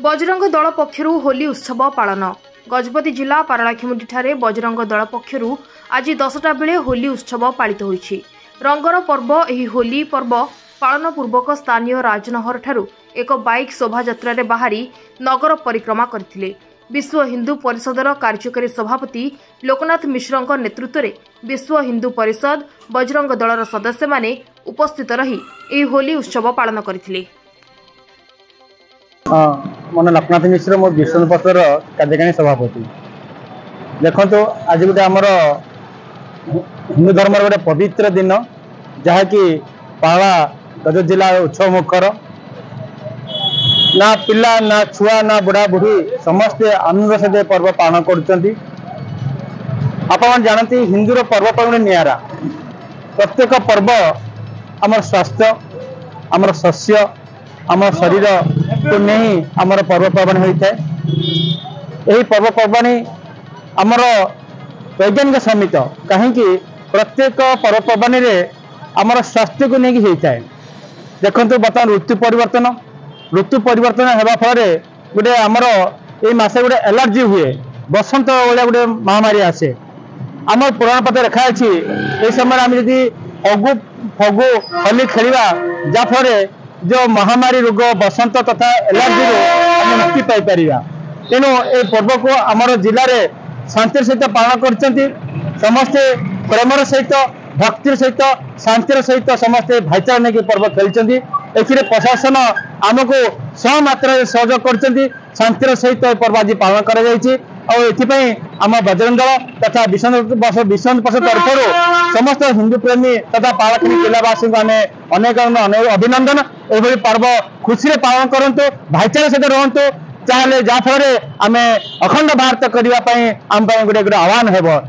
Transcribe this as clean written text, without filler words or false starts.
बजरंग दल पक्षरु होली उत्सव पालन। गजपति जिला पारलाखेमुंडी बजरंग दल पक्षरु आज 10टा बेले होली उत्सव पालित होईछि। रंगर पर्व एही होली पर्व पालन पूर्वक स्थानीय राजनहर ठारू एक बाइक शोभायात्रा रे बाहरी नगर परिक्रमा करथिले। विश्व हिंदू परिषदर कार्यकारी सभापति लोकनाथ मिश्रଙ୍କ नेतृत्व विश्व हिंदू परिषद बजरंग दलर सदस्य माने उपस्थित रही एही होली उत्सव पालन करथिले। मन लोकनाथ मिश्र मो विष्णु पथर कार्यकारी सभापति। देखो तो आज गोटे आमर हिंदू धर्म गोटे पवित्र दिन जहाँकि पाला गजपति जिला उत्सव मुखर ना पिला ना छुआ ना बुढ़ा बुढ़ी समस्ते आनंद सहित पर्व पालन कर। आप जानती हिंदूर पर्व पर्व निरा प्रत्येक पर्व आमर स्वास्थ्य आमर शस्य आम शरीर को नहीं आमर पर्वपर्वाणी होता है। यही पर्वपर्वाणी आमर वैज्ञानिक समित कहीं प्रत्येक पर्वपर्वाणी रे आमर स्वास्थ्य को लेकिन होता है। देखो बर्तमान ऋतु परिवर्तन होगा फल गोटे आमर ये मसे गोटे एलर्जी हुए बसंत भाया गोटे महामारी आसे। आम पुराण पत्र रेखा अच्छी ये समय आम जदि फगु फगु होली खेलवा जाफल जो महामारी रोग बसंत तथा एलर्जी मुक्ति पाई। तेणु ये पर्व को आमर जिले में शांति सहित पालन कर समस्ते प्रेमर सहित भक्तिर सहित शांतिर सहित समस्ते भाईचारा नहीं पर्व खेलते। ए प्रशासन आमको सह मात्रा सहयोग कर शांतिर सहित पर्व आज पालन कर। आम बजरंग दल तथा विश्व परिषद तरफ समस्त हिंदू प्रेमी तथा पालाखेमुंडी जिलावासी को अनेक अभिनंदन। यह पर्व खुशी पालन करूँ भाईचारा सहित रुहतु चाहे जहाँफल आम अखंड भारत करने गोटे आह्वान हो।